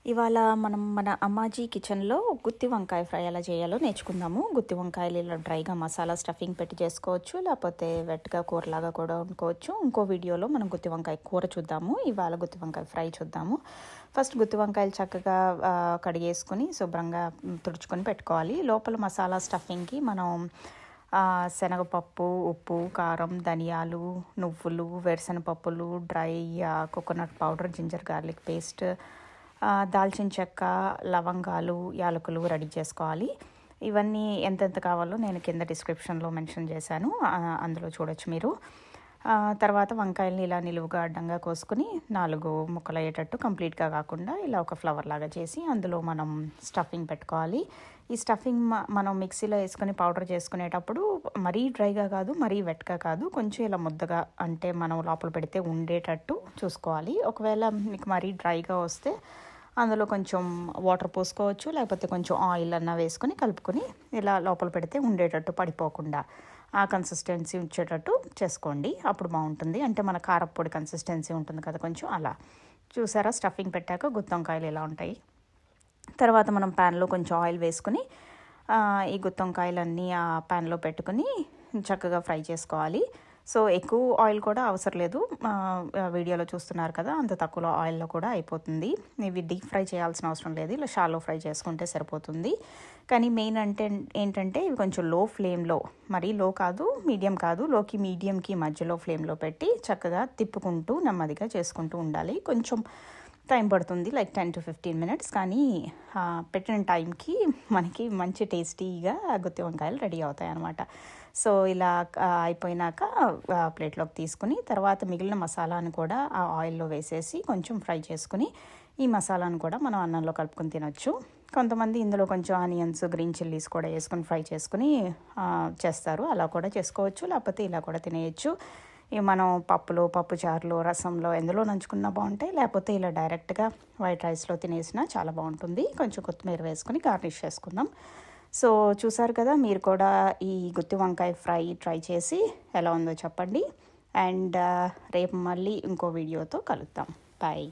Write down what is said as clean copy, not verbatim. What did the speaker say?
ఇవాళ మనం మన అమ్మాజీ కిచెన్లో గుత్తి వంకాయ ఫ్రై ఎలా చేయాలో నేర్చుకుందాము. గుత్తి వంకాయలు ఇలా డ్రైగా మసాలా స్టఫింగ్ పెట్టి చేసుకోవచ్చు, లేకపోతే వెట్గా కూరలాగా కూడా వండుకోవచ్చు. ఇంకో వీడియోలో మనం గుత్తి వంకాయ కూర చూద్దాము. ఇవాళ గుత్తి వంకాయ ఫ్రై చూద్దాము. ఫస్ట్ గుత్తి వంకాయలు చక్కగా కడిగేసుకొని శుభ్రంగా తుడుచుకొని పెట్టుకోవాలి. లోపల మసాలా స్టఫింగ్కి మనం శనగపప్పు, ఉప్పు, కారం, ధనియాలు, నువ్వులు, వేరుశనగపప్పులు, dry coconut powder, ginger garlic paste, దాల్చిన చెక్క, లవంగాలు, యాలకులు రెడీ చేసుకోవాలి. ఇవన్నీ ఎంతెంత కావాలో నేను కింద డిస్క్రిప్షన్లో మెన్షన్ చేశాను, అందులో చూడొచ్చు మీరు. తర్వాత వంకాయలని ఇలా నిలువుగా అడ్డంగా కోసుకుని 4 ముక్కలు అయ్యేటట్టు, కంప్లీట్గా కాకుండా ఇలా ఒక ఫ్లవర్ లాగా చేసి అందులో మనం స్టఫింగ్ పెట్టుకోవాలి. ఈ స్టఫింగ్ మనం మిక్సీలో వేసుకొని పౌడర్ చేసుకునేటప్పుడు మరీ డ్రైగా కాదు, మరీ వెట్గా కాదు, కొంచెం ఇలా ముద్దగా, అంటే మనం లోపల పెడితే ఉండేటట్టు చూసుకోవాలి. ఒకవేళ మీకు మరీ డ్రైగా వస్తే అందులో కొంచెం వాటర్ పోసుకోవచ్చు, లేకపోతే కొంచెం ఆయిల్ అన్నా వేసుకొని కలుపుకొని ఇలా లోపల పెడితే ఉండేటట్టు, పడిపోకుండా ఆ కన్సిస్టెన్సీ ఉంచేటట్టు చేసుకోండి. అప్పుడు బాగుంటుంది. అంటే మన కారప్పొడి కన్సిస్టెన్సీ ఉంటుంది కదా కొంచెం అలా. చూసారా, స్టఫింగ్ పెట్టాక గుత్తి వంకాయలు ఇలా ఉంటాయి. తర్వాత మనం ప్యాన్లో కొంచెం ఆయిల్ వేసుకుని ఈ గుత్తి వంకాయలన్నీ ఆ ప్యాన్లో పెట్టుకుని చక్కగా ఫ్రై చేసుకోవాలి. సో ఎక్కువ ఆయిల్ కూడా అవసరం లేదు, వీడియోలో చూస్తున్నారు కదా అంత తక్కువ ఆయిల్లో కూడా అయిపోతుంది. ఇవి డీప్ ఫ్రై చేయాల్సిన అవసరం లేదు, ఇలా షాలో ఫ్రై చేసుకుంటే సరిపోతుంది. కానీ మెయిన్ ఏంటంటే ఇవి కొంచెం లో ఫ్లేమ్లో, మరీ లో కాదు, మీడియం కాదు, లోకి మీడియంకి మధ్యలో ఫ్లేమ్లో పెట్టి చక్కగా తిప్పుకుంటూ నెమ్మదిగా చేసుకుంటూ ఉండాలి. కొంచెం టైం పడుతుంది, లైక్ 10 to 15 minutes, కానీ పెట్టిన టైంకి మనకి మంచి టేస్టీగా గుత్తి వంకాయలు రెడీ అవుతాయి అన్నమాట. సో ఇలా అయిపోయినాక ప్లేట్లోకి తీసుకుని తర్వాత మిగిలిన మసాలాను కూడా ఆ ఆయిల్లో వేసేసి కొంచెం ఫ్రై చేసుకుని ఈ మసాలాను కూడా మనం అన్నంలో కలుపుకొని తినొచ్చు. కొంతమంది ఇందులో కొంచెం ఆనియన్స్, గ్రీన్ చిల్లీస్ కూడా వేసుకొని ఫ్రై చేసుకుని చేస్తారు, అలా కూడా చేసుకోవచ్చు, లేకపోతే ఇలా కూడా తినేయచ్చు. ఇవి మనం పప్పులో, పప్పు చారులో, రసంలో ఎందులో నంచుకున్నా బాగుంటాయి, లేకపోతే ఇలా డైరెక్ట్గా వైట్ రైస్లో తినేసినా చాలా బాగుంటుంది. కొంచెం కొత్తిమీర వేసుకొని గార్నిష్ చేసుకుందాం. సో చూసారు కదా, మీరు కూడా ఈ గుత్తి వంకాయ ఫ్రై ట్రై చేసి ఎలా ఉందో చెప్పండి. అండ్ రేపు మళ్ళీ ఇంకో వీడియోతో కలుద్దాం. బాయ్.